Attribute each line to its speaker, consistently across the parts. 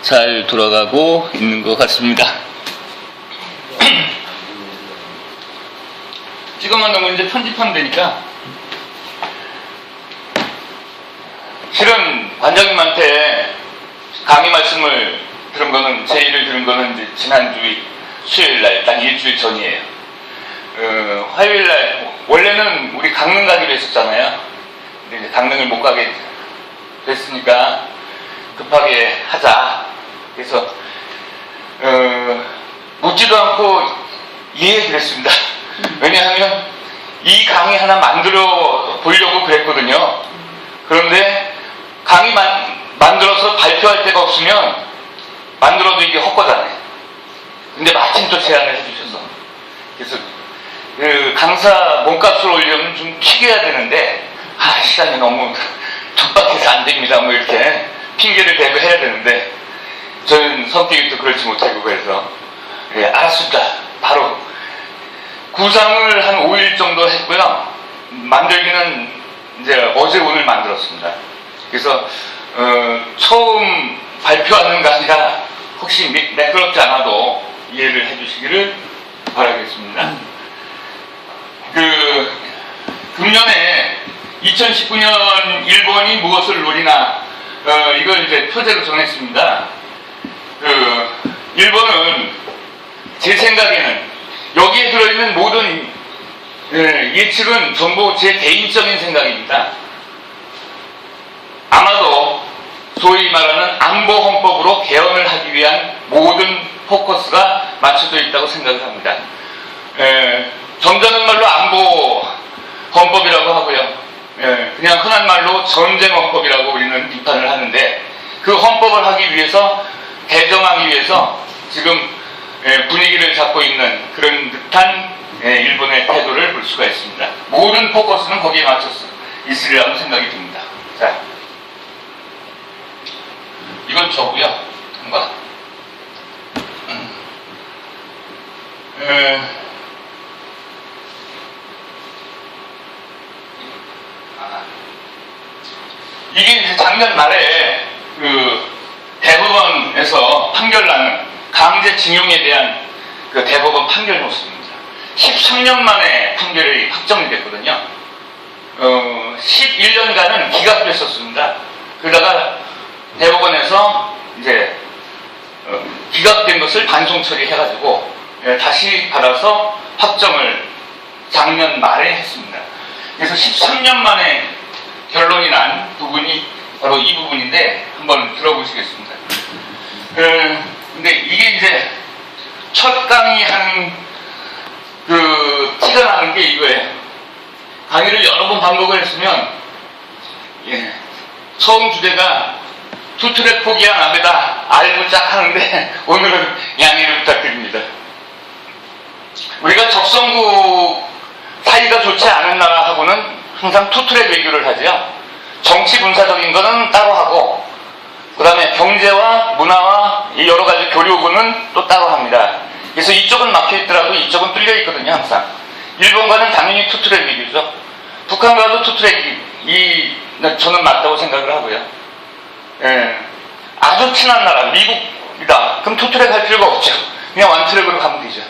Speaker 1: 잘 돌아가고 있는 것 같습니다. 찍어만 놓으면 이제 편집하면 되니까. 실은 관장님한테 강의 말씀을 들은 거는, 제의를 들은 거는 이제 지난주 수요일날, 딱 일주일 전이에요. 화요일날, 원래는 우리 강릉 가기로 했었잖아요. 근데 이제 강릉을 못 가게 됐으니까 급하게 하자. 그래서, 묻지도 않고 이해했습니다. 왜냐하면 이 강의 하나 만들어 보려고 그랬거든요. 그런데 강의 만들어서 발표할 데가 없으면 만들어도 이게 헛거잖아요. 근데 마침 또 제안을 해주셔서, 그래서 그 강사 몸값을 올리려면 좀 튀겨야 되는데, 시간이 너무 촉박해서 안 됩니다. 뭐 이렇게 핑계를 대고 해야 되는데, 저는 성격이 또 그렇지 못하고, 그래서 알았습니다. 바로 구상을 한 5일 정도 했고요. 만들기는 이제 어제 오늘 만들었습니다. 그래서 처음 발표하는 게 아니라 혹시 매끄럽지 않아도 이해를 해주시기를 바라겠습니다. 금년에 2019년 일본이 무엇을 노리나, 이걸 이제 표제로 정했습니다. 일본은 제 생각에는 여기에 들어있는 모든 예측은 전부 제 개인적인 생각입니다. 아마도 소위 말하는 안보 헌법으로 개헌을 하기 위한 모든 포커스가 맞춰져 있다고 생각을 합니다. 점잖은 말로 안보 헌법이라고 하고요. 그냥 흔한 말로 전쟁 헌법이라고 우리는 비판을 하는데, 그 헌법을 하기 위해서, 개정하기 위해서 지금 분위기를 잡고 있는 그런 듯한 일본의 태도를 볼 수가 있습니다. 모든 포커스는 거기에 맞춰서 있으리라고 생각이 듭니다. 자, 이건 저고요. 통과. 이게 이제 작년 말에 대법원에서 판결나는 강제징용에 대한 그 대법원 판결 노수입니다. 13년 만에 판결이 확정이 됐거든요. 11년간은 기각됐었습니다. 그러다가 대법원에서 이제 기각된 것을 반송 처리해가지고 다시 받아서 확정을 작년 말에 했습니다. 그래서 13년 만에 결론이 난 부분이 바로 이 부분인데, 한번 들어보시겠습니다. 근데 이게 이제 첫 강의 한 티가 나는 게 이거예요. 강의를 여러 번 반복을 했으면, 처음 주제가 투트랙 포기한 아베다 알고 쫙 하는데, 오늘은 양해를 부탁드립니다. 우리가 적성국 사이가 좋지 않은 나라하고는 항상 투트랙 외교를 하죠. 정치 군사적인 거는 따로 하고, 그 다음에 경제와 문화와 여러 가지 교류부는 또 따로 합니다. 그래서 이쪽은 막혀있더라도 이쪽은 뚫려있거든요, 항상. 일본과는 당연히 투트랙 외교죠. 북한과도 투트랙이 저는 맞다고 생각을 하고요. 아주 친한 나라, 미국이다. 그럼 투트랙 할 필요가 없죠. 그냥 원트랙으로 가면 되죠.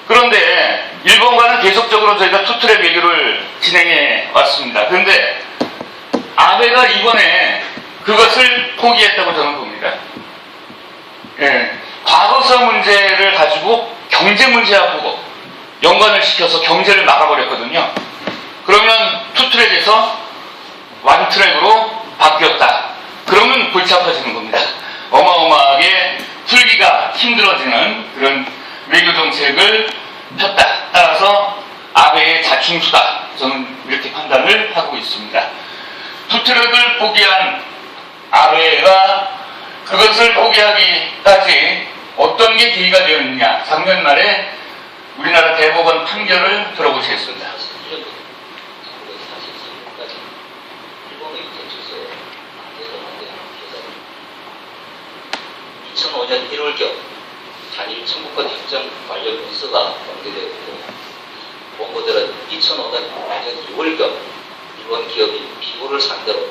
Speaker 1: 그런데 일본과는 계속적으로 저희가 투트랙 외교를 진행해 왔습니다. 그런데 아베가 이번에 그것을 포기했다고 저는 봅니다. 과거사 문제를 가지고 경제 문제하고 연관을 시켜서 경제를 막아버렸거든요. 그러면 투트랙에서 원트랙으로 바뀌었다. 그러면 골치 아파지는 겁니다. 어마어마하게 풀기가 힘들어지는 그런 외교 정책을 폈다. 따라서 아베의 자충수다. 저는 이렇게 판단을 하고 있습니다. 투트랙을 포기한 아베가 그것을 포기하기까지 어떤 게 계기가 되었느냐. 작년 말에 우리나라 대법원 판결을 들어보시겠습니다.
Speaker 2: 2005년 1월경 한일 청구권 협정 관련 문서가 공개되었고, 본부들은 2005년 6월경 일본 기업인 피고를 상대로 이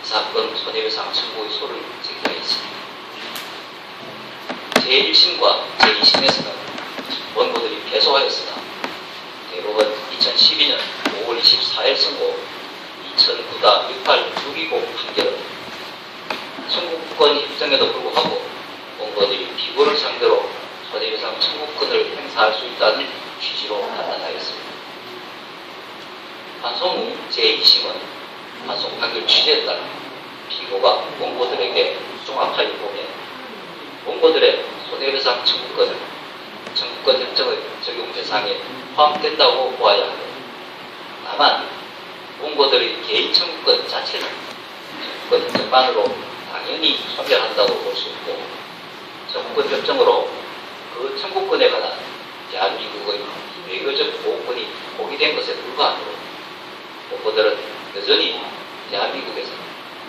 Speaker 2: 사건 손해배상 청구의 소를 제기하였습니다. 제1심과 제2심에서는 원고들이 패소하였으나 대법원 2012년 5월 24일 선고 2009-6862고 판결은 청구권 입증에도 불구하고 원고들이 피고를 상대로 손해배상 청구권을 행사할 수 있다는 취지로 판단하였습니다. 판소 후 제2심은 판소 판결 취지에 따라 피고가 원고들에게 종합하여 보면 원고들의 손해배상 청구권을 청구권 협정의 적용 대상에 포함된다고 보아야 하고, 다만 원고들의 개인 청구권 자체는 청구권 협정만으로 당연히 소멸한다고 볼 수 있고, 청구권 협정으로 그 청구권에 관한 대한민국의 외교적 보호권이 포기된 것에 불과하므로 원고들은 여전히 대한민국에서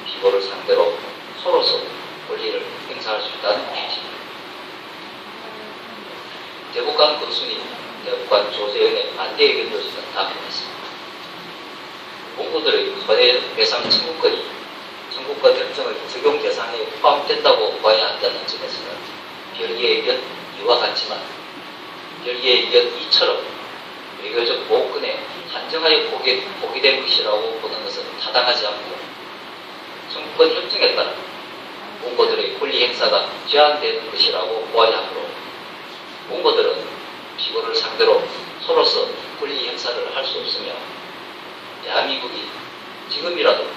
Speaker 2: 피고를 상대로 서로서 권리를 행사할 수 있다는 취지입니다. 대법관 권순이 대법관 조재현의 반대 의견 조지는 다음이었습니다. 원고들의 손해배상 청구권이 청구권 협정의 적용 대상에 포함된다고 봐야 한다는 점에서는 별개의 의견 이와 같지만 별개의 의견 이처럼 외교적 보호권에 한정하여 포기된 것이라고 보는 것은 타당하지 않고, 청구권 협정에 따라 원고들의 권리 행사가 제한되는 것이라고 보아야 하므로 원고들은 피고를 상대로 서로서 권리 행사를 할 수 없으며 대한민국이 지금이라도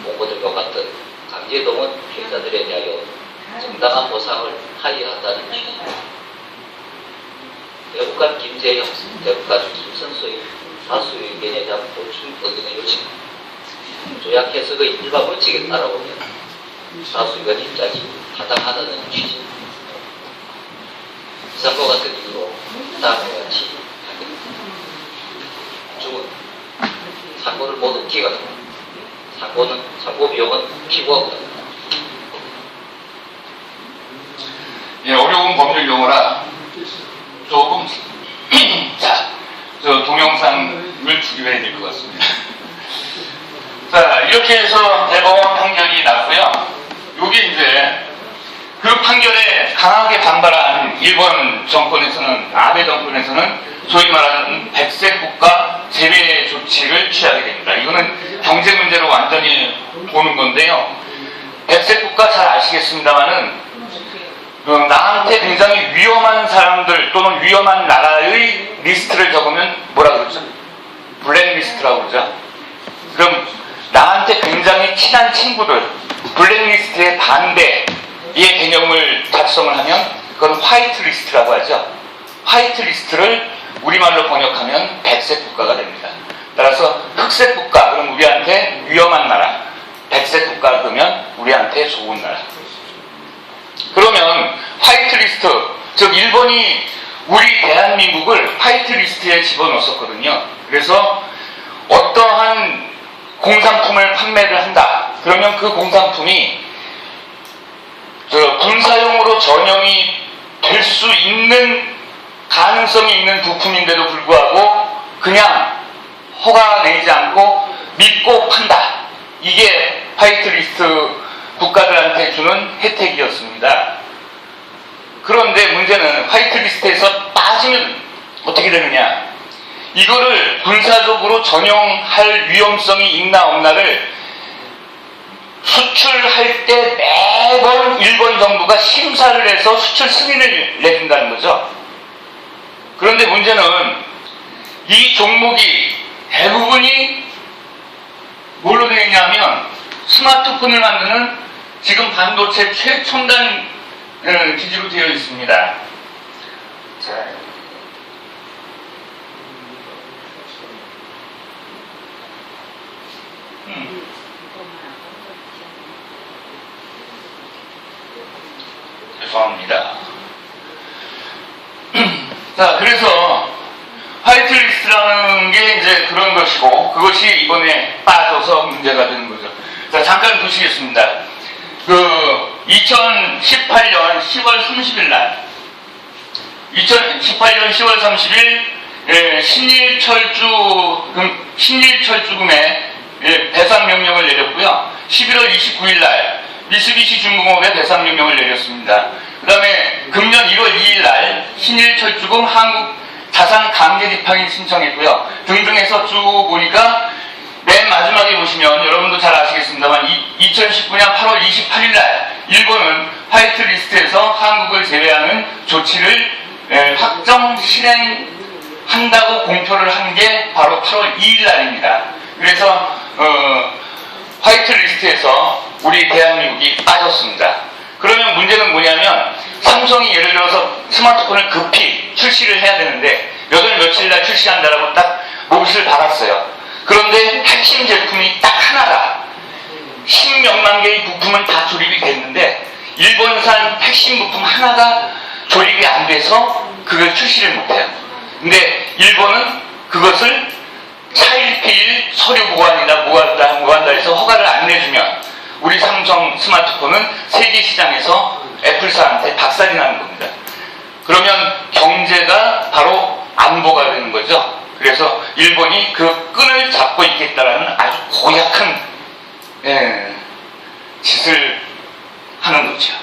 Speaker 2: 원고들과 같은 강제동원 피해자들에 대하여 정당한 보상을 하여야 한다는 취지입니다. 대법관 김재영, 대법관 김선수의 다수 의견에 대한 보충 의견의 요청, 조약 해석의 일반 원칙에 따라오면 다수 의견 입장이 타당하다는 취지입니다. 이상과 같은 이유로 다음과 같이 중은 상고를 모두 기각합니다. 상고 비용은 피고하고 합니다.
Speaker 1: 예, 어려운 법률 용어라 조금 자, 저 동영상을 준비해야 될 것 같습니다. 자, 이렇게 해서 대법원 판결이 났고요. 여기 이제 그 판결에 강하게 반발한 일본 정권에서는, 아베 정권에서는 소위 말하는 백색 국가 제외 조치를 취하게 됩니다. 이거는 경제 문제로 완전히 보는 건데요. 백색 국가 잘 아시겠습니다만은 나한테 굉장히 위험한 사람들 또는 위험한 나라의 리스트를 적으면 뭐라 그러죠? 블랙리스트라고 그러죠. 그럼 나한테 굉장히 친한 친구들, 블랙리스트의 반대의 개념을 작성을 하면 그건 화이트리스트라고 하죠. 화이트리스트를 우리말로 번역하면 백색 국가가 됩니다. 따라서 흑색 국가, 그럼 우리한테 위험한 나라, 백색 국가 그러면 우리한테 좋은 나라. 그러면 화이트리스트, 즉 일본이 우리 대한민국을 화이트리스트에 집어넣었거든요. 그래서 어떠한 공산품을 판매를 한다. 그러면 그 공산품이 군사용으로 전용이 될 수 있는 가능성이 있는 부품인데도 불구하고 그냥 허가 내지 않고 믿고 판다. 이게 화이트리스트 국가들한테 주는 혜택이었습니다. 그런데 문제는 화이트리스트에서 빠지면 어떻게 되느냐. 이거를 군사적으로 전용할 위험성이 있나 없나를 수출할 때 매번 일본 정부가 심사를 해서 수출 승인을 내준다는 거죠. 그런데 문제는 이 종목이 대부분이 뭘로 되어 있냐면 스마트폰을 만드는 지금 반도체 최첨단 기지로 되어 있습니다. 자, 죄송합니다. 자, 그래서 화이트리스트라는 게 이제 그런 것이고, 그것이 이번에 빠져서 문제가 되는 거죠. 자, 잠깐 보시겠습니다. 2018년 10월 30일 날, 2018년 10월 30일, 신일철주금의 11월 29일 날 미쓰비시 중공업에 배상명령을 내렸습니다. 그 다음에 금년 1월 2일 날 신일철주공 한국 자산 강제 디팡을 신청했고요. 등등 해서 쭉 보니까 맨 마지막에 보시면 여러분도 잘 아시겠습니다만 2019년 8월 28일 날 일본은 화이트리스트에서 한국을 제외하는 조치를 확정 실행한다고 공표를 한 게 바로 8월 2일 날입니다. 그래서 화이트리스트에서 우리 대한민국이 빠졌습니다. 그러면 문제는 뭐냐면 삼성이 예를 들어서 스마트폰을 급히 출시를 해야 되는데 몇 월 며칠 날 출시한다라고 딱 못을 박았어요. 그런데 핵심 제품이 딱 하나다. 10몇만 개의 부품은 다 조립이 됐는데 일본산 핵심 부품 하나가 조립이 안 돼서 그걸 출시를 못해요. 근데 일본은 그것을 차일피일 서류 보관이나 뭐한다 해서 허가를 안 내주면 우리 삼성 스마트폰은 세계 시장에서 애플사한테 박살이 나는 겁니다. 그러면 경제가 바로 안보가 되는 거죠. 그래서 일본이 그 끈을 잡고 있겠다라는 아주 고약한 짓을 하는 거죠.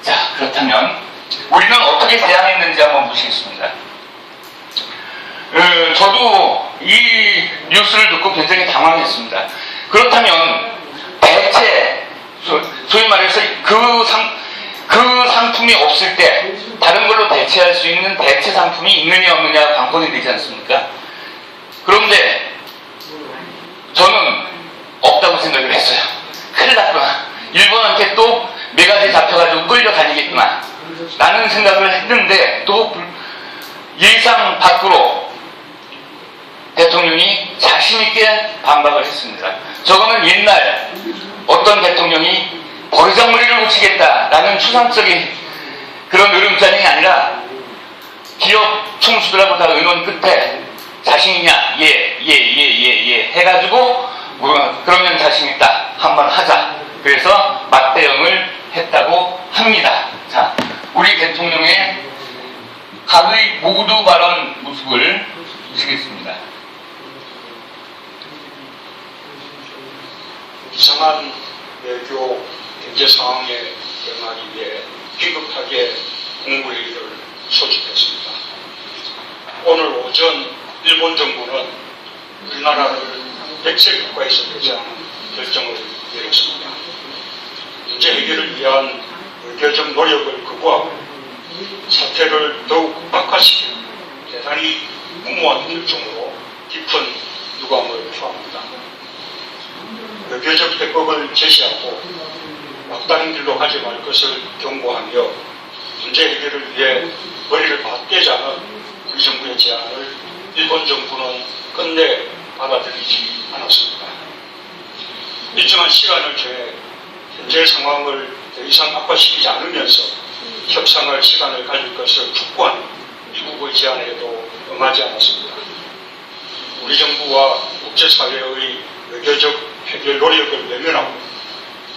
Speaker 1: 자, 그렇다면 우리는 어떻게 대항했는지 한번 보시겠습니다. 저도 이 뉴스를 듣고 굉장히 당황했습니다. 그렇다면 대체 소위 말해서 그 상품이 없을 때 다른 걸로 대체할 수 있는 대체 상품이 있느냐 없느냐가 관건이 되지 않습니까? 그런데 저는 없다고 생각을 했어요. 큰일 났구나. 일본한테 또 매가지 잡혀가지고 끌려다니겠구나 라는 생각을 했는데 또 예상 밖으로 대통령이 자신있게 반박을 했습니다. 저거는 옛날 어떤 대통령이 버르장머리를 고치겠다라는 추상적인 그런 으름장이 아니라 기업 총수들하고 다 의논 끝에 자신이냐? 예 해가지고 그러면 자신있다. 한번 하자. 그래서 맞대응을 했다고 합니다. 자, 우리 대통령의 가의 모두 발언 모습을 보시겠습니다.
Speaker 3: 이상한 외교 경제 상황에 대응하기 위해 긴급하게 국무회의를 소집했습니다. 오늘 오전 일본 정부는 우리나라를 백색 국가에서 배제하는 결정을 내렸습니다. 문제 해결을 위한 외교적 노력을 거부하고 사태를 더욱 악화시키는 대단히 무모한 결정으로 깊은 유감을 표합니다. 외교적 해법을 제시하고 막다른 길로 가지 말 것을 경고하며 문제 해결을 위해 머리를 맞대자는 우리 정부의 제안을 일본 정부는 끝내 받아들이지 않았습니다. 일정한 시간을 정해 현재 상황을 더 이상 악화시키지 않으면서 협상할 시간을 가질 것을 촉구한 미국의 제안에도 응하지 않았습니다. 우리 정부와 국제사회의 외교적 해결 노력을 외면하고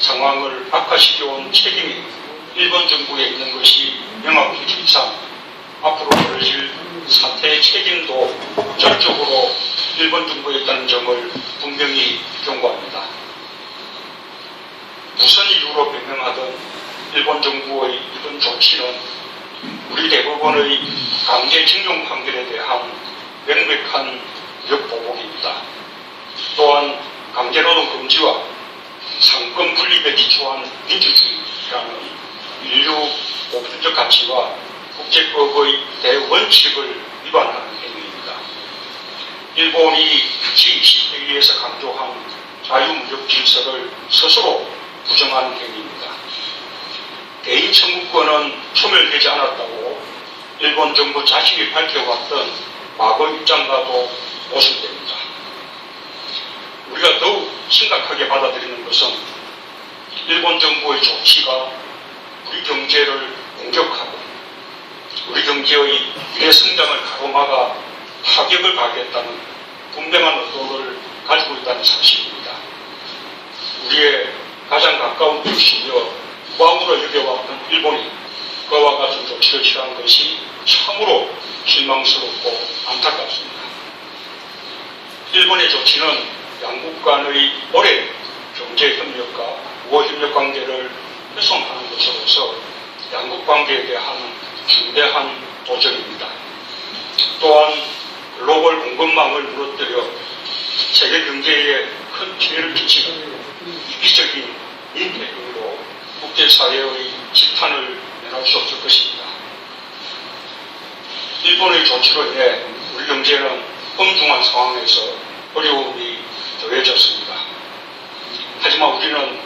Speaker 3: 상황을 악화시켜온 책임이 일본 정부에 있는 것이 명확해진 이상 앞으로 벌어질 사태의 책임도 절적으로 일본 정부에 있다는 점을 분명히 경고합니다. 무슨 이유로 변명하든 일본 정부의 이번 조치는 우리 대법원의 강제징용 판결에 대한 명백한 역보복입니다. 또한 강제노동 금지와 상권 분립에 기초한 민주주의라는 인류 보편적 가치와 국제법의 대원칙을 위반하는 행위입니다. 일본이 G20회의에서 강조한 자유무역 질서를 스스로 부정하는 행위입니다. 개인 청구권은 소멸되지 않았다고 일본 정부 자신이 밝혀왔던 과거 입장과도 모순됩니다. 우리가 더욱 심각하게 받아들이는 것은 일본 정부의 조치가 우리 경제를 공격하고 우리 경제의 미래 성장을 가로막아 타격을 가하겠다는 분명한 의도를 가지고 있다는 사실입니다. 우리의 가장 가까운 이웃이며 우방으로 여겨왔던 일본이 그와 같은 조치를 취한 것이 참으로 실망스럽고 안타깝습니다. 일본의 조치는 양국 간의 오랜 경제협력과 우호협력 관계를 훼손하는 것으로서 양국 관계에 대한 중대한 도전입니다. 또한 글로벌 공급망을 무너뜨려 세계 경제에 큰 피해를 끼치는 이기적인 인계 행위로 국제사회의 지탄을 면할 수 없을 것입니다. 일본의 조치로 인해 우리 경제는 엄중한 상황에서 어려움이 더해졌습니다. 하지만 우리는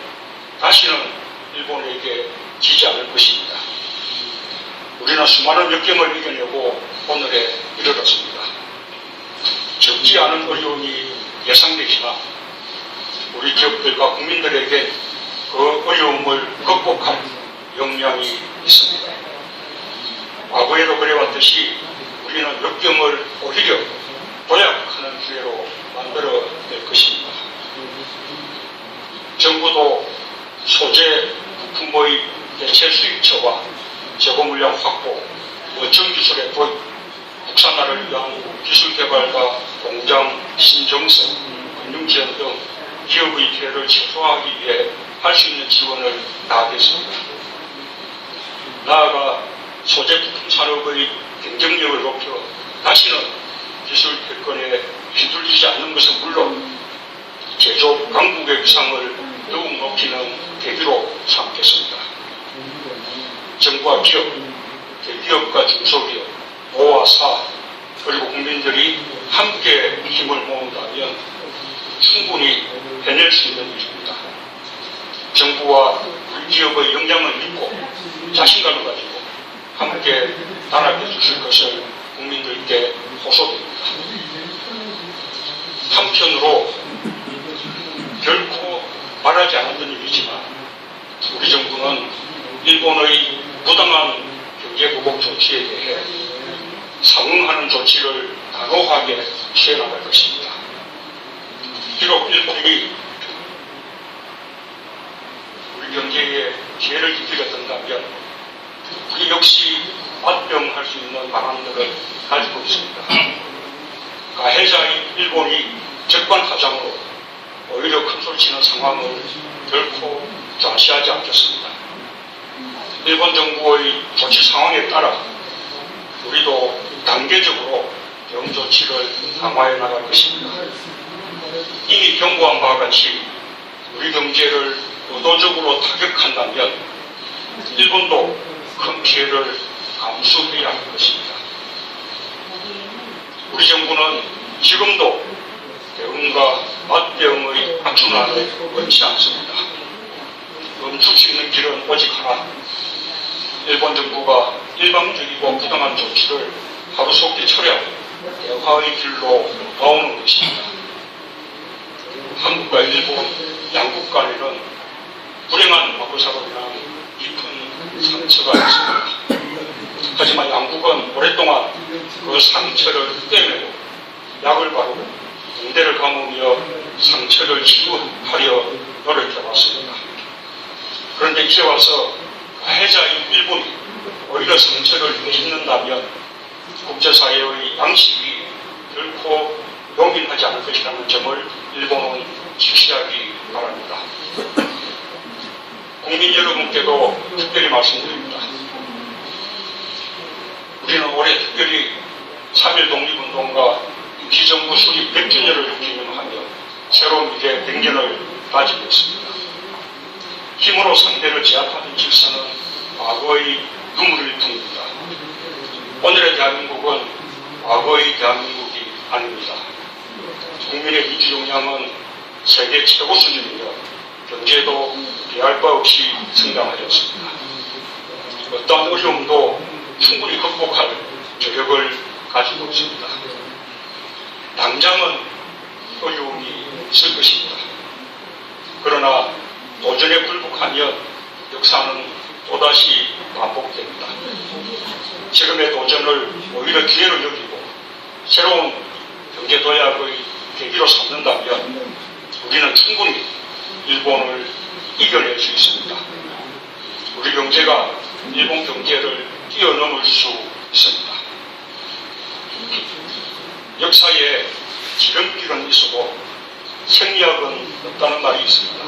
Speaker 3: 다시는 일본에게 지지 않을 것입니다. 우리는 수많은 역경을 이겨내고 오늘에 이르렀습니다. 적지 않은 어려움이 예상되지만 우리 기업들과 국민들에게 그 어려움을 극복할 역량이 있습니다. 과거에도 그래왔듯이 우리는 역경을 오히려 도약하는 기회로 만들어낼 것입니다. 정부도 소재 부품의 대체 수입처와 재고 물량 확보, 원천 기술의 도입, 국산화를 위한 기술 개발과 공장 신정성, 금융 지원 등 기업의 피해를 최소화하기 위해 할 수 있는 지원을 다하겠습니다. 나아가 소재 부품 산업의 경쟁력을 높여 다시는 기술 패권에 휘둘리지 않는 것은 물론 제조업 강국의 위상을 더욱 높이는 계기로 삼겠습니다. 정부와 기업, 대기업과 중소기업, 노와 사, 그리고 국민들이 함께 힘을 모은다면 충분히 해낼 수 있는 일입니다. 정부와 우리 기업의 역량을 믿고 자신감을 가지고 함께 나아가 주실 것을 국민들께 호소드립니다. 한편으로 결코 말하지 않았던 일이지만 우리 정부는 일본의 부당한 경제보복 조치에 대해 상응하는 조치를 단호하게 취해나갈 것입니다. 비록 일본이 우리 경제에 피해를 끼치게 된다면 우리 역시 맞병할 수 있는 방안들을 가지고 있습니다. 가해자인 일본이 적반하장으로 오히려 큰소리치는 상황을 결코 좌시하지 않겠습니다. 일본 정부의 조치 상황에 따라 우리도 단계적으로 대응 조치를 강화해 나갈 것입니다. 이미 경고한 바와 같이 우리 경제를 의도적으로 타격한다면 일본도 큰 피해를 감수해야 할 것입니다. 우리 정부는 지금도 대응과 맞대응의 악순환을 원치 않습니다. 멈출 수 있는 길은 오직 하나. 일본 정부가 일방적이고 부당한 조치를 하루속히 처리하고 대화의 길로 나오는 것입니다. 한국과 일본 양국 간에는 불행한 과거사로 인한 깊은 상처가 있습니다. 하지만 양국은 오랫동안 그 상처를 떼매고 약을 바르고 붕대를 감으며 상처를 치유하려 노력해왔습니다. 그런데 이제 와서 가해자인 일본이 오히려 상처를 입는다면 국제사회의 양식이 결코 용인하지 않을 것이라는 점을 일본은 직시하기 바랍니다. 국민 여러분께도 특별히 말씀드립니다. 우리는 올해 특별히 3.1 독립운동과 임시정부 수립 100주년을 기념하며 새로운 미래 100년을 가지고 있습니다. 힘으로 상대를 제압하는 질서는 과거의 유물일 뿐입니다. 오늘의 대한민국은 과거의 대한민국이 아닙니다. 국민의 민주 역량은 세계 최고 수준이며 경제도 비할 바 없이 성장하였습니다. 어떠한 어려움도 충분히 극복할 저력을 가지고 있습니다. 당장은 어려움이 있을 것입니다. 그러나 도전에 굴복하면 역사는 또다시 반복됩니다. 지금의 도전을 오히려 기회로 여기고 새로운 경제 도약의 계기로 삼는다면 우리는 충분히 일본을 이겨낼 수 있습니다. 우리 경제가 일본 경제를 뛰어넘을 수 있습니다. 역사에 지름길은 있어도 생리학은 없다는 말이 있습니다.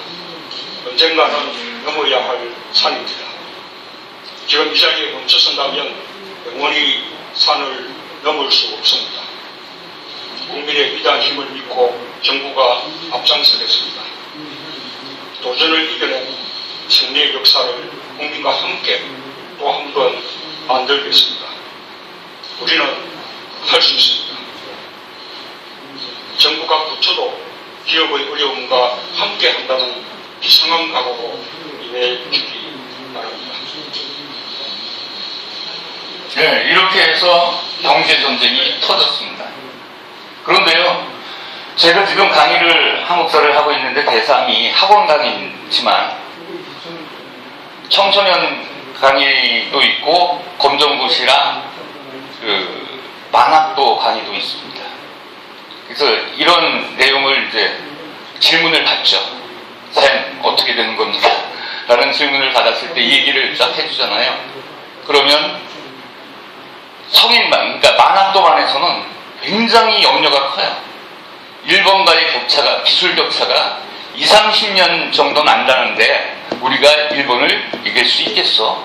Speaker 3: 언제 언젠가는 넘어야 할 산입니다. 지금 이 자리에 멈춰선다면 영원히 산을 넘을 수 없습니다. 국민의 위대한 힘을 믿고 정부가 앞장서겠습니다. 도전을 이겨낸 승리의 역사를 국민과 함께 또 한 번 만들겠습니다. 우리는 할 수 있습니다. 정부가 부처도 기업의 어려움과 함께 한다는 비상한 각오로 임해주기 바랍니다.
Speaker 1: 네, 이렇게 해서 경제전쟁이 터졌습니다. 그런데요, 제가 지금 강의를 한국사를 하고 있는데 대상이 학원 강의지만 청소년 강의도 있고 검정고시랑 만학도 강의도 있습니다. 그래서 이런 내용을 이제 질문을 받죠. 쌤, 어떻게 되는 겁니까? 라는 질문을 받았을 때 이 얘기를 쫙 해주잖아요. 그러면 성인반, 그러니까 만학도반에서는 굉장히 염려가 커요. 일본과의 격차가, 기술 격차가 20-30년 정도 난다는데 우리가 일본을 이길 수 있겠어?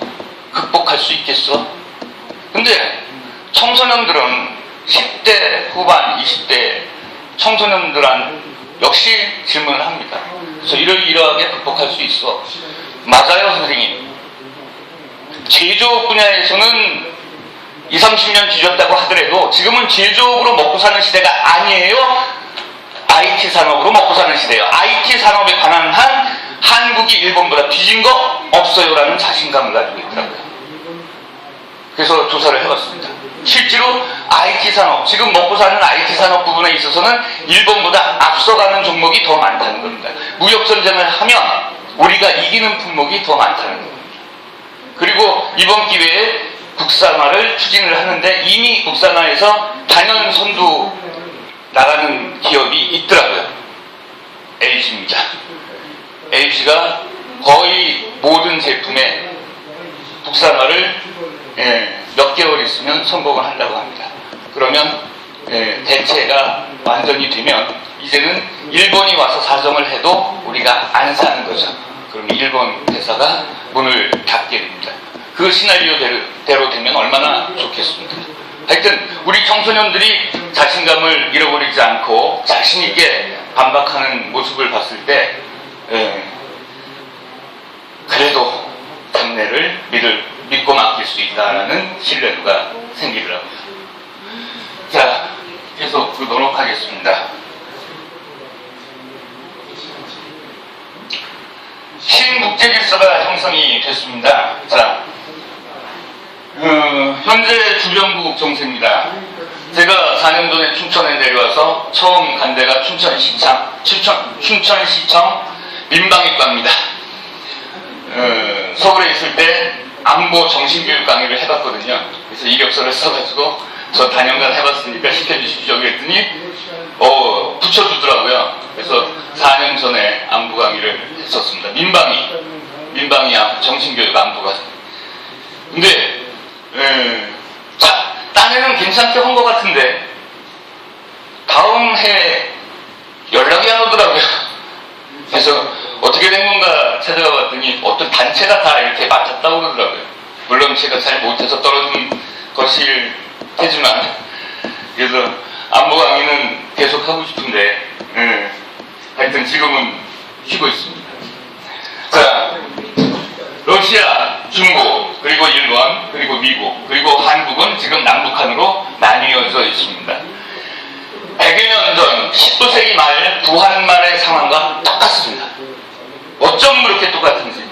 Speaker 1: 극복할 수 있겠어? 근데 청소년들은 10대 후반, 20대 청소년들한 역시 질문을 합니다. 그래서 이러이러하게 극복할 수 있어. 맞아요, 선생님. 제조업 분야에서는 20-30년 뒤졌다고 하더라도 지금은 제조업으로 먹고 사는 시대가 아니에요. IT 산업으로 먹고 사는 시대예요. IT 산업에 관한 한 한국이 일본보다 뒤진 거 없어요라는 자신감을 가지고 있더라고요. 그래서 조사를 해봤습니다. 실제로 IT 산업, 지금 먹고 사는 IT 산업 부분에 있어서는 일본보다 앞서가는 종목이 더 많다는 겁니다. 무역전쟁을 하면 우리가 이기는 품목이 더 많다는 겁니다. 그리고 이번 기회에 국산화를 추진을 하는데 이미 국산화에서 단연 선두 나가는 기업이 있더라고요. LG입니다. LG가 거의 모든 제품에 국산화를 몇 개월 있으면 성공을 한다고 합니다. 그러면 대체가 완전히 되면 이제는 일본이 와서 사정을 해도 우리가 안 사는 거죠. 그러면 일본 회사가 문을 닫게 됩니다. 그 시나리오대로 되면 얼마나 좋겠습니까? 하여튼 우리 청소년들이 자신감을 잃어버리지 않고 자신 있게 반박하는 모습을 봤을 때 그래도 당내를 믿고 맡길 수 있다는 신뢰도가 생기더라고요. 자, 계속 보도록 하겠습니다. 신국제질서가 형성이 됐습니다. 자, 현재 주변국 정세입니다. 제가 4년 전에 춘천에 내려와서 처음 간 데가 춘천시청 민방위과입니다. 서울에 있을 때 안보 정신교육 강의를 해봤거든요. 그래서 이력서를 써가지고 저 단연간 해봤으니까 시켜주십시오 그랬더니 붙여주더라고요. 그래서 4년 전에 안보 강의를 했었습니다. 민방위 정신교육 안보가. 근데 딴에는 괜찮게 한 것 같은데 다음 해 연락이 안 오더라고요. 그래서 어떻게 된 건가 찾아가 봤더니 어떤 단체가 다 이렇게 맡았다고 그러더라고요. 물론 제가 잘 못해서 떨어진 것일 테지만 그래서 안보 강의는 계속 하고 싶은데 하여튼 지금은 쉬고 있습니다. 자, 러시아, 중국, 그리고 일본, 그리고 미국, 그리고 한국은 지금 남북한으로 나뉘어져 있습니다. 100여 년 전 19세기 말 구한말의 상황과 똑같습니다. 어쩜 그렇게 똑같은지.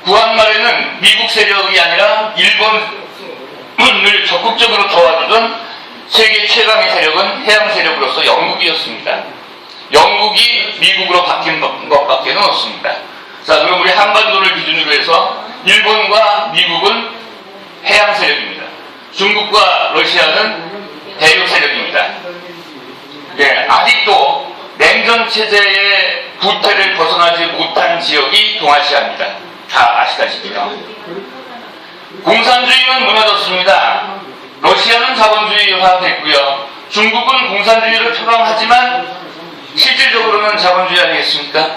Speaker 1: 구한말에는 미국 세력이 아니라 일본을 적극적으로 도와주던 세계 최강의 세력은 해양 세력으로서 영국이었습니다. 영국이 미국으로 바뀐 것밖에 없습니다. 자, 그럼 우리 한반도를 기준으로 해서 일본과 미국은 해양 세력입니다. 중국과 러시아는 대륙 세력입니다. 아직도 냉전 체제의 구태를 벗어나지 못한 지역이 동아시아입니다. 다 아시다시피요. 공산주의는 무너졌습니다. 러시아는 자본주의화 됐고요. 중국은 공산주의를 표방하지만 실질적으로는 자본주의 아니겠습니까?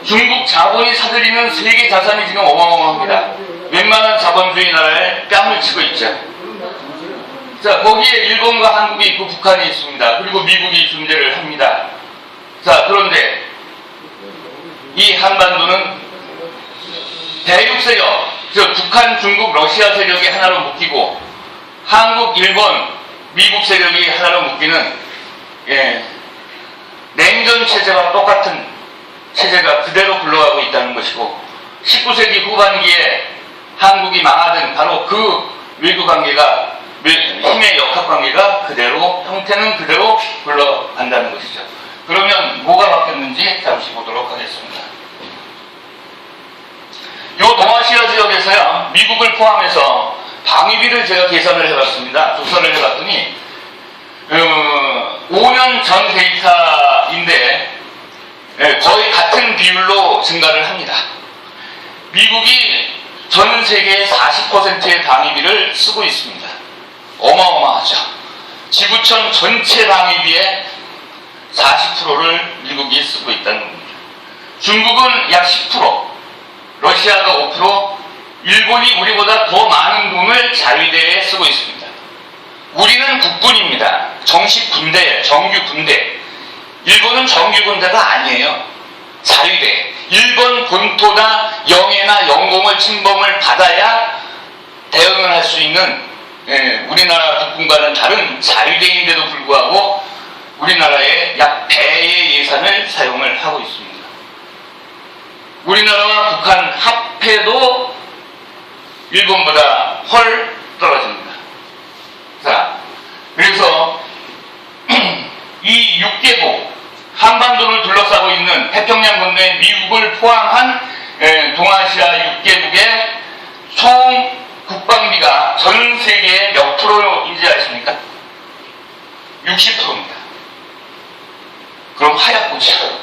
Speaker 1: 중국 자본이 사들이는 세계 자산이 지금 어마어마합니다. 웬만한 자본주의 나라에 뺨을 치고 있죠. 자, 거기에 일본과 한국이 있고 북한이 있습니다. 그리고 미국이 존재를 합니다. 자, 그런데 이 한반도는 대륙 세력, 즉 북한, 중국, 러시아 세력이 하나로 묶이고 한국, 일본, 미국 세력이 하나로 묶이는 냉전 체제와 똑같은 체제가 그대로 굴러가고 있다는 것이고 19세기 후반기에 한국이 망하던 바로 그 외교 관계가 힘의 역학 관계가 그대로 형태는 그대로 굴러간다는 것이죠. 그러면 뭐가 바뀌었는지 잠시 보도록 하겠습니다. 이 동아시아 지역에서요, 미국을 포함해서 방위비를 제가 계산을 해봤습니다. 조사를 해봤더니 5년 전 데이터인데 거의 같은 비율로 증가를 합니다. 미국이 전 세계의 40%의 방위비를 쓰고 있습니다. 어마어마하죠. 지구촌 전체 방위비의 40%를 미국이 쓰고 있다는 겁니다. 중국은 약 10%, 러시아가 5%, 일본이 우리보다 더 많은 돈을 자위대에 쓰고 있습니다. 우리는 국군입니다. 정식 군대, 정규 군대. 일본은 정규 군대가 아니에요. 자위대. 일본 본토나 영해나 영공을 침범을 받아야 대응을 할 수 있는 우리나라 국군과는 다른 자위대인데도 불구하고 우리나라의 약 배의 예산을 사용을 하고 있습니다. 우리나라와 북한 합해도 일본보다 헐 떨어집니다. 자, 그래서 이 6개국 한반도를 둘러싸고 있는 태평양 건너에 미국을 포함한 동아시아 6개국의 총 국방비가 전 세계의 몇 프로인지 아십니까? 60%입니다. 그럼 하얗고죠.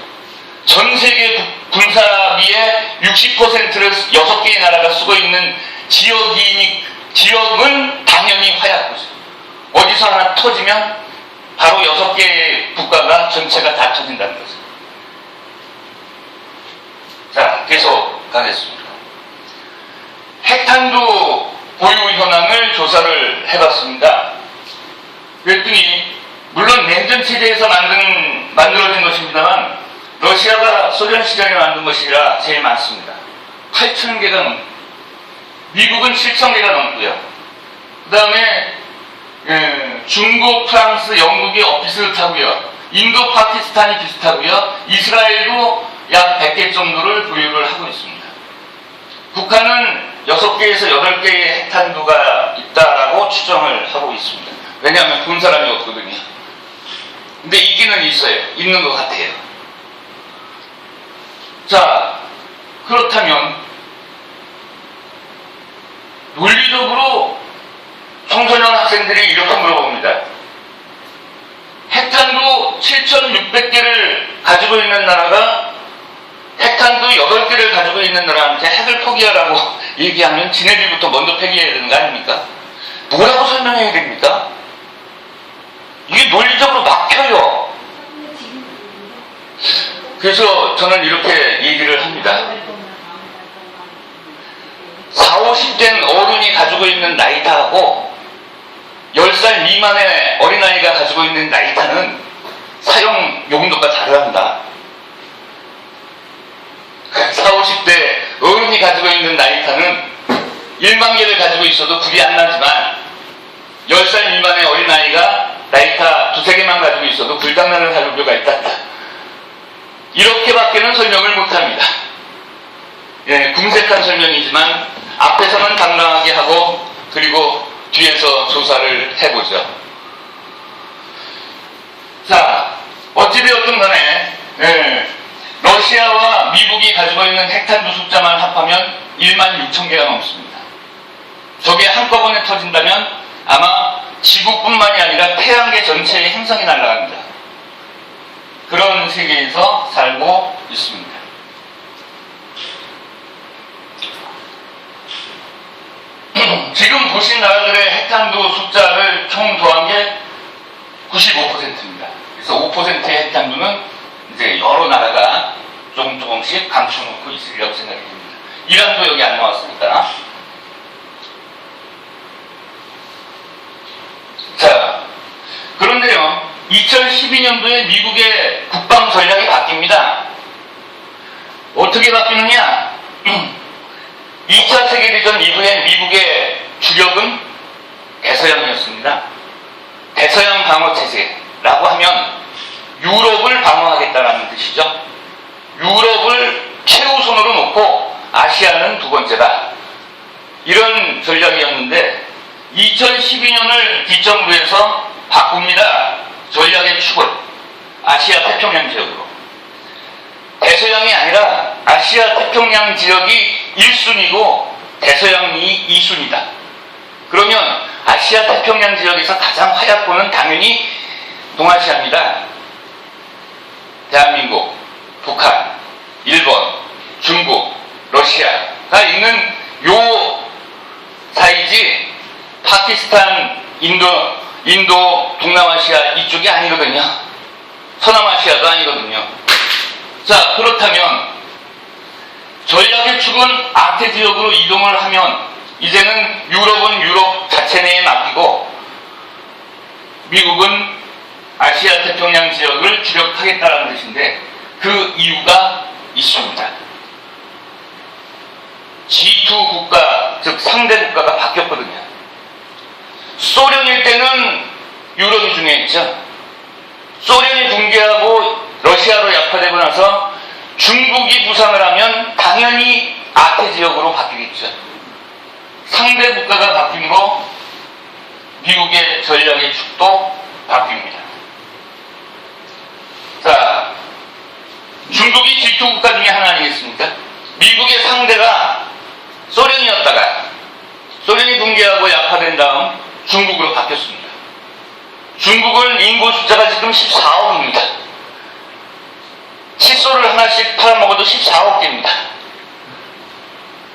Speaker 1: 전 세계 군사비의 60%를 6개의 나라가 쓰고 있는 지역은 당연히 하얗고죠. 어디서 하나 터지면 바로 6개의 국가가 전체가 다 터진다는 거죠. 자, 계속 가겠습니다. 핵탄두 보유 현황을 조사를 해봤습니다. 그랬더니 물론 냉전 체제에서 만들어진 것입니다만 러시아가 소련 시절에 만든 것이라 제일 많습니다. 8,000개가 넘고 미국은 7,000개가 넘고요. 그 다음에 중국, 프랑스, 영국이 비슷하고요. 인도, 파키스탄이 비슷하고요. 이스라엘도 약 100개 정도를 보유를 하고 있습니다. 북한은 6개에서 8개의 핵탄두가 있다라고 추정을 하고 있습니다. 왜냐하면 본 사람이 없거든요. 근데 있기는 있어요. 있는 것 같아요. 자, 그렇다면 논리적으로 청소년 학생들이 이렇게 물어봅니다. 핵탄두 7,600개를 가지고 있는 나라가 핵탄두 8개를 가지고 있는 나라한테 핵을 포기하라고 얘기하면 지네들부터 먼저 폐기해야 되는 거 아닙니까? 뭐라고 설명해야 됩니까? 이게 논리적으로 막혀요. 그래서 저는 이렇게 얘기를 합니다. 40, 50된 어른이 가지고 있는 라이터하고 10살 미만의 어린아이가 가지고 있는 라이터는 사용 용도가 다르답니다. 40, 50대 어른이 가지고 있는 라이터는 1만 개를 가지고 있어도 불이 안 나지만 10살 미만의 어린아이가 라이터 2-3개만 가지고 있어도 불장난을 할 우려가 있다. 이렇게밖에는 설명을 못합니다. 궁색한 설명이지만 앞에서는 당당하게 하고 그리고 뒤에서 조사를 해보죠. 자, 어찌되었든 간에 러시아와 미국이 가지고 있는 핵탄두 숫자만 합하면 16,000개가 넘습니다. 저게 한꺼번에 터진다면 아마 지구뿐만이 아니라 태양계 전체의 행성이 날아갑니다. 그런 세계에서 살고 있습니다. 지금 보신 나라들의 핵탄두 숫자를 총 더한 게 95%입니다. 그래서 5%의 핵탄두는 이제 여러 나라가 것이 감춰놓고 있으리라고 생각이 듭니다. 이란도 여기 안 나왔으니까. 자, 그런데요, 2012년도에 미국의 국방 전략이 바뀝니다. 어떻게 바뀌느냐? 2차 세계대전 이후에 미국의 주력은 대서양이었습니다. 대서양 방어체제라고 하면 유럽을 방어하겠다는 뜻이죠. 유럽을 최우선으로 놓고 아시아는 두 번째다. 이런 전략이었는데 2012년을 기점으로 해서 바꿉니다. 전략의 축을 아시아 태평양 지역으로. 대서양이 아니라 아시아 태평양 지역이 1순위고 대서양이 2순위다. 그러면 아시아 태평양 지역에서 가장 활약도는 당연히 동아시아입니다. 대한민국, 북한, 일본, 중국, 러시아가 있는 요 사이지 파키스탄, 인도, 동남아시아 이쪽이 아니거든요. 서남아시아도 아니거든요. 자, 그렇다면 전략의 축은 아태 지역으로 이동을 하면 이제는 유럽은 유럽 자체 내에 맡기고 미국은 아시아 태평양 지역을 주력하겠다는 뜻인데 그 이유가 있습니다. G2 국가, 즉 상대 국가가 바뀌었거든요. 소련일 때는 유럽이 중요했죠. 소련이 붕괴하고 러시아로 약화되고 나서 중국이 부상을 하면 당연히 아태 지역으로 바뀌겠죠. 상대 국가가 바뀌므로 미국의 전략의 축도 바뀝니다. 자, 중국이 G2 국가 중에 하나 아니겠습니까? 미국의 상대가 소련이었다가 소련이 붕괴하고 약화된 다음 중국으로 바뀌었습니다. 중국은 인구 숫자가 지금 14억입니다. 칫솔을 하나씩 팔아먹어도 14억 개입니다.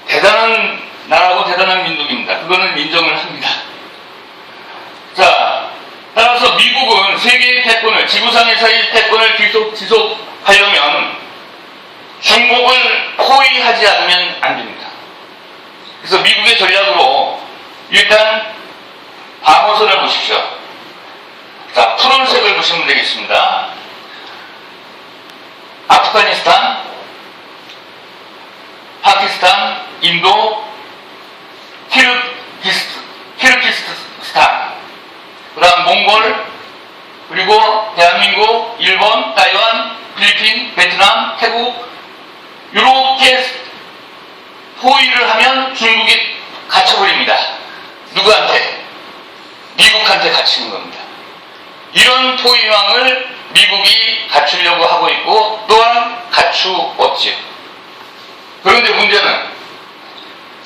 Speaker 1: 대단한 나라고 대단한 민족입니다. 그거는 인정을 합니다. 자, 따라서 미국은 세계의 패권을, 지구상에서의 패권을 지속하려면 중국을 포위하지 않으면 안 됩니다. 그래서 미국의 전략으로 일단 방어선을 보십시오. 자, 푸른색을 보시면 되겠습니다. 아프가니스탄, 파키스탄, 인도, 키르기스탄, 그 다음 몽골, 그리고 대한민국, 일본, 타이완, 필리핀, 베트남, 태국, 이렇게 포위를 하면 중국이 갇혀버립니다. 누구한테? 미국한테 갇히는 겁니다. 이런 포위망을 미국이 갖추려고 하고 있고 또한 갖추었지요. 그런데 문제는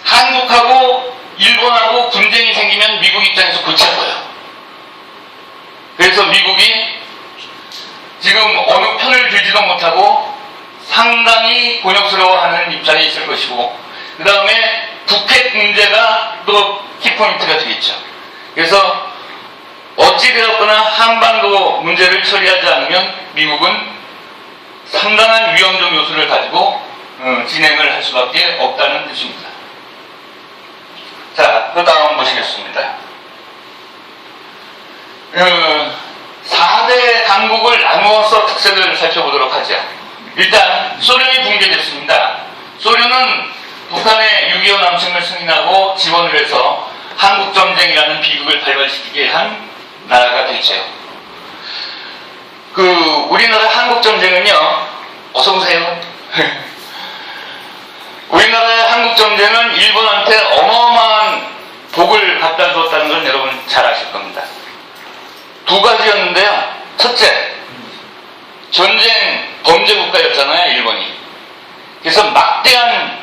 Speaker 1: 한국하고 일본하고 분쟁이 생기면 미국 입장에서 골치 아파요. 그래서 미국이 지금 어느 편을 들지도 못하고 상당히 곤욕스러워하는 입장에 있을 것이고 그 다음에 북핵 문제가 또 키포인트가 되겠죠. 그래서 어찌되었거나 한반도 문제를 처리하지 않으면 미국은 상당한 위험적 요소를 가지고 진행을 할 수밖에 없다는 뜻입니다. 자, 그 다음 보시겠습니다. 4대 강국을 나누어서 특색을 살펴보도록 하죠. 일단 소련이 붕괴됐습니다. 소련은 북한의 6.25 남침을 승인하고 지원을 해서 한국전쟁이라는 비극을 발발시키게 한 나라가 되죠. 우리나라 한국전쟁은요, 어서오세요. 우리나라의 한국전쟁은 일본한테 어마어마한 복을 갖다 주었다는 건 여러분 잘 아실 겁니다. 두 가지였는데요. 첫째, 전쟁 범죄 국가였잖아요, 일본이. 그래서 막대한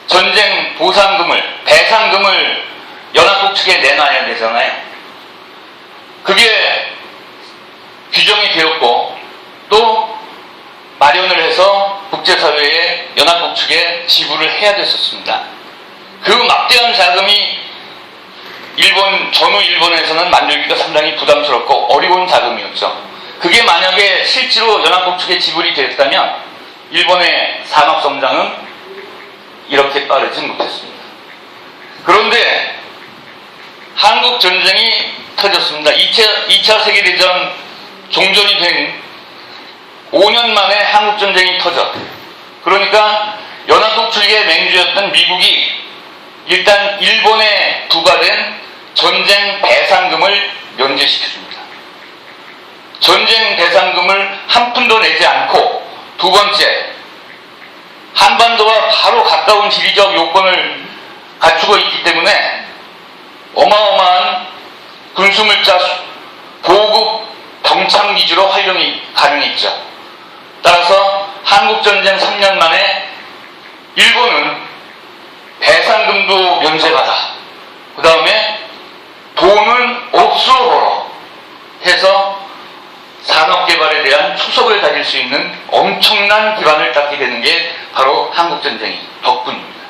Speaker 1: 전쟁 보상금을, 배상금을 연합국 측에 내놔야 되잖아요. 그게 규정이 되었고 또 마련을 해서 국제사회에 연합국 측에 지불을 해야 됐었습니다. 그 막대한 자금이 전후 일본에서는 만들기가 상당히 부담스럽고 어려운 자금이었죠. 그게 만약에 실제로 연합국 측에 지불이 됐다면 일본의 산업성장은 이렇게 빠르진 못했습니다. 그런데 한국 전쟁이 터졌습니다. 2차 세계대전 종전이 된 5년 만에 한국 전쟁이 터져. 그러니까 연합국 측의 맹주였던 미국이 일단 일본에 부과된 전쟁 배상금을 면제시켜줍니다. 전쟁 배상금을 한 푼도 내지 않고, 두 번째, 한반도와 바로 가까운 지리적 요건을 갖추고 있기 때문에 어마어마한 군수물자 보급 병창 위주로 활용이 가능했죠. 따라서 한국전쟁 3년 만에 일본은 배상금도 면제받아, 그 다음에 돈은 억수로 벌어 해서 산업개발에 대한 초석을 다질 수 있는 엄청난 기반을 닦게 되는 게 바로 한국전쟁이 덕분입니다.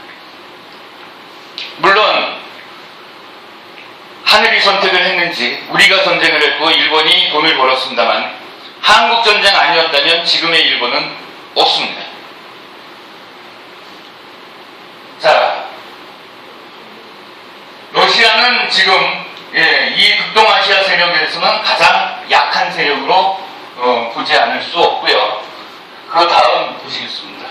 Speaker 1: 물론 하늘이 선택을 했는지 우리가 전쟁을 했고 일본이 돈을 벌었습니다만, 한국전쟁 아니었다면 지금의 일본은 없습니다. 자, 러시아는 지금 이 극동아시아 세력에서는 가장 약한 세력으로 보지 않을 수 없고요. 그 다음 보시겠습니다.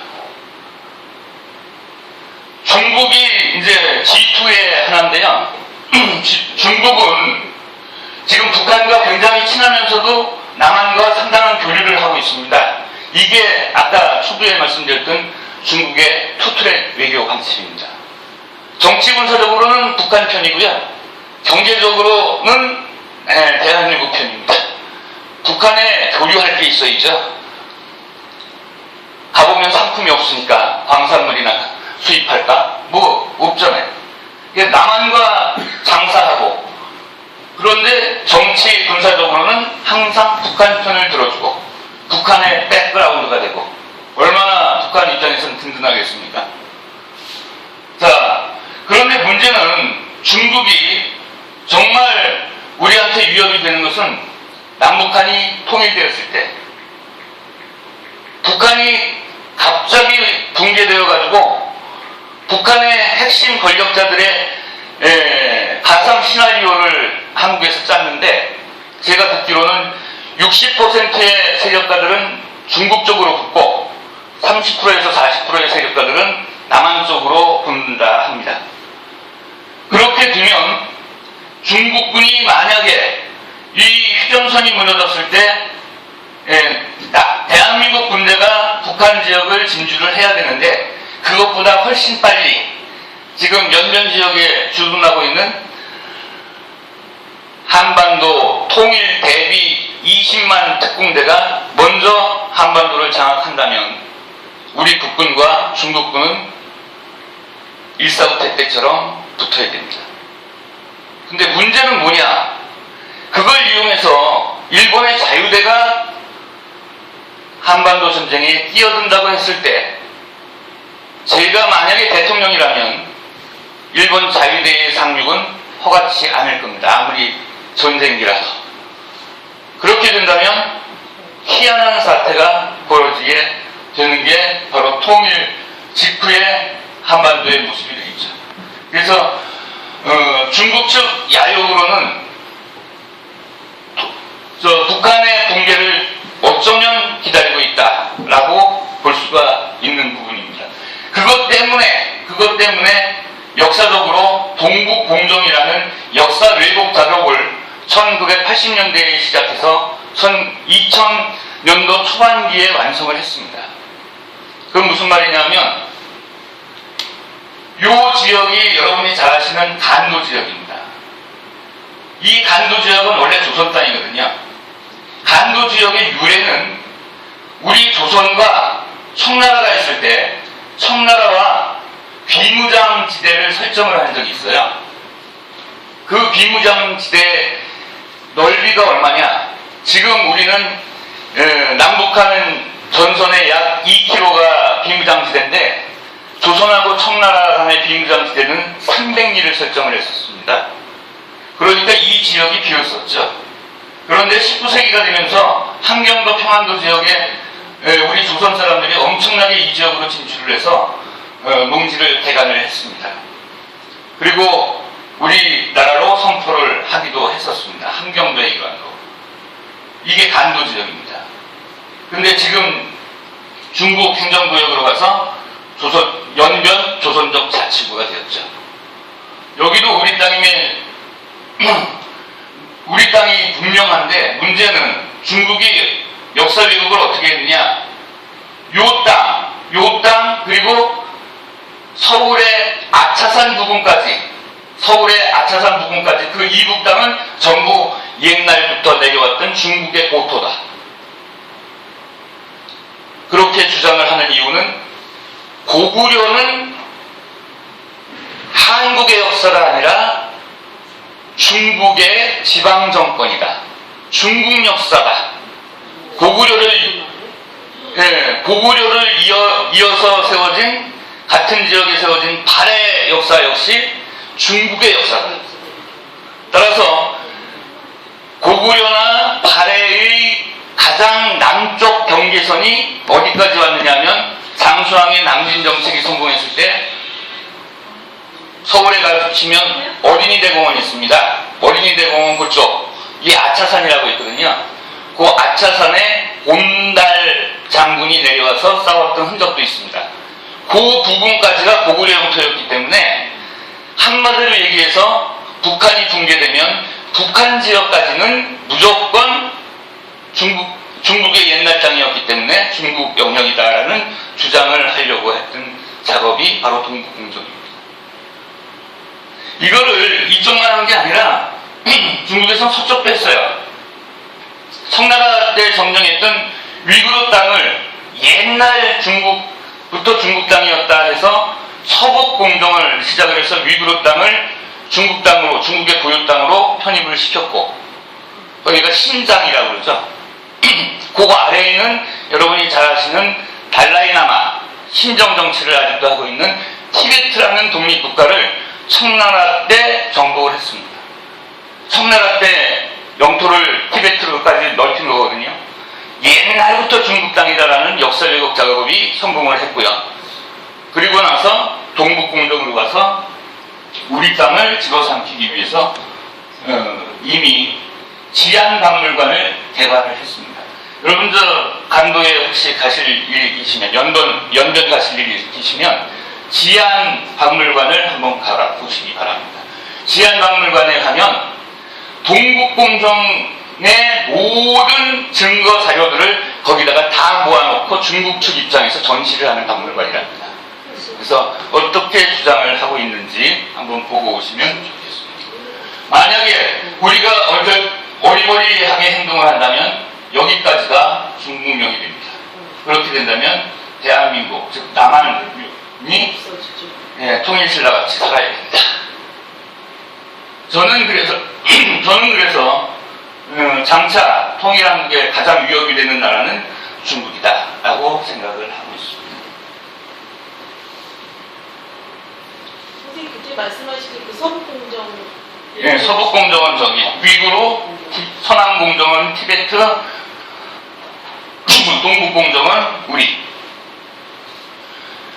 Speaker 1: 중국이 이제 G2의 하나인데요. 중국은 지금 북한과 굉장히 친하면서도 남한과 상당한 교류를 하고 있습니다. 이게 아까 초두에 말씀드렸던 중국의 투트랙 외교 방식입니다. 정치 군사적으로는 북한 편이고요. 경제적으로는 대한민국 편입니다. 북한에 교류할 게 있어야죠. 가보면 상품이 없으니까 광산물이나 수입할까? 뭐 없잖아요. 남한과 장사하고, 그런데 정치 군사적으로는 항상 북한 편을 들어주고 북한의 백그라운드가 되고, 얼마나 북한 입장에서는 든든하겠습니까? 자, 그런데 문제는 중국이 정말 우리한테 위협이 되는 것은 남북한이 통일되었을 때, 북한이 갑자기 붕괴되어가지고 북한의 핵심 권력자들의 가상 시나리오를 한국에서 짰는데, 제가 듣기로는 60%의 세력가들은 중국 쪽으로 붙고 30%에서 40%의 세력가들은 남한 쪽으로 붙는다 합니다. 그렇게 되면 중국군이 만약에 이 휴전선이 무너졌을 때 대한민국 군대가 북한 지역을 진주를 해야 되는데, 그것보다 훨씬 빨리 지금 연변 지역에 주둔하고 있는 한반도 통일 대비 20만 특공대가 먼저 한반도를 장악한다면 우리 국군과 중국군은 일사후퇴때처럼 붙어야 됩니다. 근데 문제는 뭐냐? 그걸 이용해서 일본의 자유대가 한반도 전쟁에 뛰어든다고 했을 때, 제가 만약에 대통령이라면 일본 자유대의 상륙은 허가치 않을 겁니다. 아무리 전쟁기라도. 그렇게 된다면 희한한 사태가 벌어지게 되는 게 바로 통일 직후의 한반도의 모습이 되겠죠. 그래서 중국 측 야욕으로는 북한의 붕괴를 어쩌면 기다리고 있다라고 볼 수가 있는 부분입니다. 그것 때문에 역사적으로 동북공정이라는 역사 왜곡 작업을 1980년대에 시작해서 2000년도 초반기에 완성을 했습니다. 그건 무슨 말이냐면, 이 지역이 여러분이 잘 아시는 간도 지역입니다. 이 간도 지역은 원래 조선 땅이거든요. 간도 지역의 유래는 우리 조선과 청나라가 있을 때 청나라와 비무장지대를 설정을 한 적이 있어요. 그 비무장지대 넓이가 얼마냐? 지금 우리는 남북한 전선의 약 2km가 비무장지대인데, 조선하고 청나라 간의 비무장지대는 300리를 설정을 했었습니다. 그러니까 이 지역이 비었었죠. 그런데 19세기가 되면서 함경도 평안도 지역에 우리 조선 사람들이 엄청나게 이 지역으로 진출을 해서 농지를 대간을 했습니다. 그리고 우리나라로 선포를 하기도 했었습니다. 함경도의 일환으로. 이게 간도 지역입니다. 근데 지금 중국 행정구역으로 가서 연변 조선족 자치구가 되었죠. 여기도 우리 땅임에 우리 땅이 분명한데 문제는 중국이 역사 왜곡을 어떻게 했느냐. 요 땅 그리고 서울의 아차산 부근까지 그 이북 땅은 전부 옛날부터 내려왔던 중국의 고토다. 그렇게 주장을 하는 이유는 고구려는 한국의 역사가 아니라 중국의 지방정권이다. 중국 역사다. 고구려를 이어서 세워진 같은 지역에 세워진 발해 역사 역시 중국의 역사다. 따라서 고구려나 발해의 가장 남쪽 경계선이 어디까지 왔느냐 하면 장수왕의 남진 정책이 성공했을 때 서울에 가서 치면 어린이대공원이 있습니다. 어린이대공원 그쪽 이 아차산이라고 있거든요. 그 아차산에 온달 장군이 내려와서 싸웠던 흔적도 있습니다. 그 부분까지가 고구려 영토였기 때문에 한마디로 얘기해서 북한이 붕괴되면 북한 지역까지는 무조건 중국의 옛날 땅이었기 때문에 중국 영역이다라는 주장을 하려고 했던 작업이 바로 동북공정입니다. 이거를 이쪽만 한 게 아니라 중국에서 서쪽도 했어요. 청나라 때 점령했던 위구르 땅을 옛날 중국부터 중국 땅이었다 해서 서북공정을 시작을 해서 위구르 땅을 중국 땅으로, 중국의 고유 땅으로 편입을 시켰고, 여기가 신장이라고 그러죠. 그 아래에는 여러분이 잘 아시는 달라이라마 신정 정치를 아직도 하고 있는 티베트라는 독립국가를 청나라 때 정복을 했습니다. 청나라 때 영토를 티베트로까지 넓힌 거거든요. 옛날부터 중국 땅이다라는 역사 왜곡 작업이 성공을 했고요. 그리고 나서 동북공정으로 가서 우리 땅을 집어삼키기 위해서 이미 지안박물관을 개발을 했습니다. 여러분 간도에 혹시 가실 일이 있으시면 연변 가실 일이 있으시면 지안박물관을 한번 가보시기 바랍니다. 지안박물관에 가면 동북공정의 모든 증거 자료들을 거기다가 다 모아놓고 중국 측 입장에서 전시를 하는 박물관이랍니다. 그래서 어떻게 주장을 하고 있는지 한번 보고 오시면 좋겠습니다. 만약에 우리가 어리버리하게 행동을 한다면 여기까지가 중국령이 됩니다. 그렇게 된다면 대한민국, 즉 남한이 통일신라 같이 살아야 됩니다. 저는 그래서 장차 통일한국의 가장 위협이 되는 나라는 중국이다라고 생각을 하고 있습니다.
Speaker 4: 선생님 그때 말씀하시는 그 서북공정
Speaker 1: 예, 서북공정은 저기 위구르, 서남공정은 티베트, 동북공정은 우리.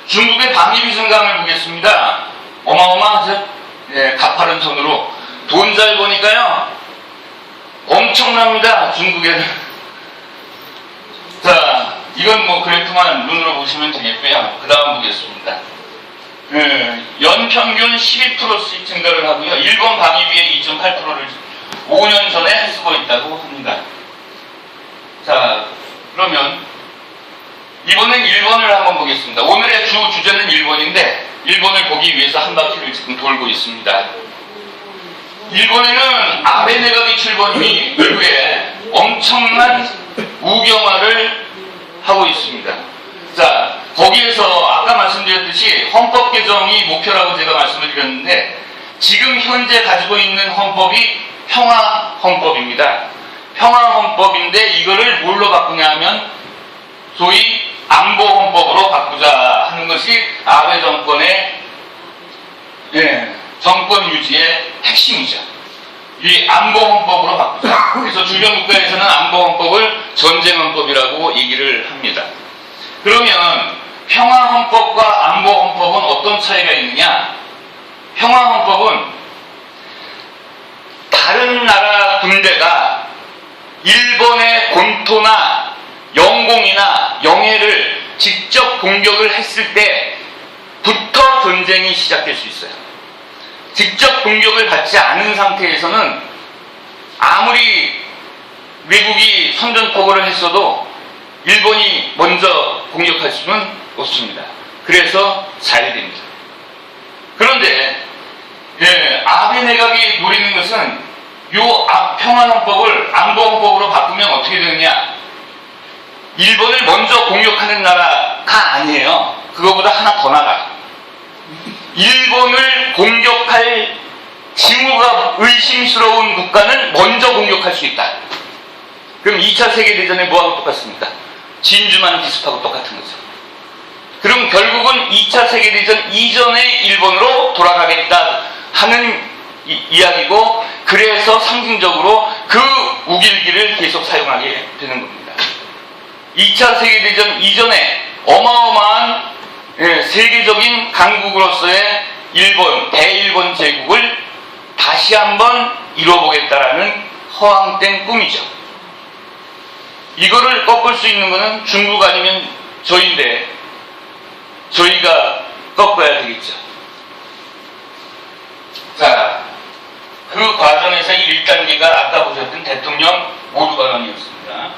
Speaker 1: 중국의 방위비 증강을 보겠습니다. 어마어마하죠? 예, 가파른 손으로 돈 잘 버니까요 엄청납니다. 중국에는. 자, 이건 뭐 그래프만 눈으로 보시면 되겠고요. 그 다음 보겠습니다. 연평균 12%씩 증가를 하고요. 일본 방위비의 2.8%를 5년 전에 쓰고 있다고 합니다. 자, 그러면 이번엔 일본을 한번 보겠습니다. 오늘의 주제는 일본인데 일본을 보기 위해서 한 바퀴를 지금 돌고 있습니다. 일본에는 아베 내각이 출범 이후에 엄청난 우경화를 하고 있습니다. 자, 거기에서 아까 말씀드렸듯이 헌법 개정이 목표라고 제가 말씀을 드렸는데 지금 현재 가지고 있는 헌법이 평화 헌법입니다. 평화 헌법인데 이거를 뭘로 바꾸냐 하면 소위 안보 헌법으로 바꾸자 하는 것이 아베 정권의 정권 유지의 핵심이죠. 이 안보 헌법으로 바꾸자. 그래서 주변 국가에서는 안보 헌법을 전쟁 헌법이라고 얘기를 합니다. 그러면 평화헌법과 안보헌법은 어떤 차이가 있느냐? 평화헌법은 다른 나라 군대가 일본의 본토나 영공이나 영해를 직접 공격을 했을 때부터 전쟁이 시작될 수 있어요. 직접 공격을 받지 않은 상태에서는 아무리 외국이 선전포고를 했어도 일본이 먼저 공격할 수는 없습니다. 그래서 잘 됩니다. 그런데 아베 내각이 노리는 것은 요 평화헌법을 안보헌법으로 바꾸면 어떻게 되느냐? 일본을 먼저 공격하는 나라가 아니에요. 그거보다 하나 더 나가. 일본을 공격할 징후가 의심스러운 국가는 먼저 공격할 수 있다. 그럼 2차 세계대전에 뭐하고 똑같습니까? 진주만 비슷하고 똑같은 거죠. 그럼 결국은 2차 세계대전 이전의 일본으로 돌아가겠다 하는 이야기고, 그래서 상징적으로 그 우길기를 계속 사용하게 되는 겁니다. 2차 세계대전 이전에 어마어마한 세계적인 강국으로서의 대일본 제국을 다시 한번 이뤄보겠다라는 허황된 꿈이죠. 이거를 꺾을 수 있는 것은 중국 아니면 저희인데, 저희가 꺾어야 되겠죠. 자, 그 과정에서 1단계가 아까 보셨던 대통령 모두발언이었습니다.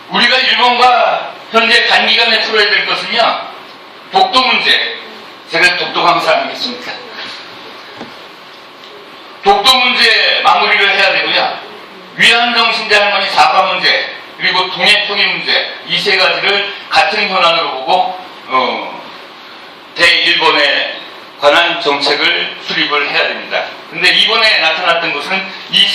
Speaker 1: 우리가 일본과 현재 단기간에 풀어야 될 것은요, 독도 문제. 제가 독도 강사 아니겠습니까? 독도 문제 마무리를 해야 되고요. 위안정 신재 할머니 사과 문제, 그리고 동해 통일 문제, 이 세 가지를 같은 현안으로 보고 대일본에 관한 정책을 수립을 해야 됩니다. 근데 이번에 나타났던 것은 이 세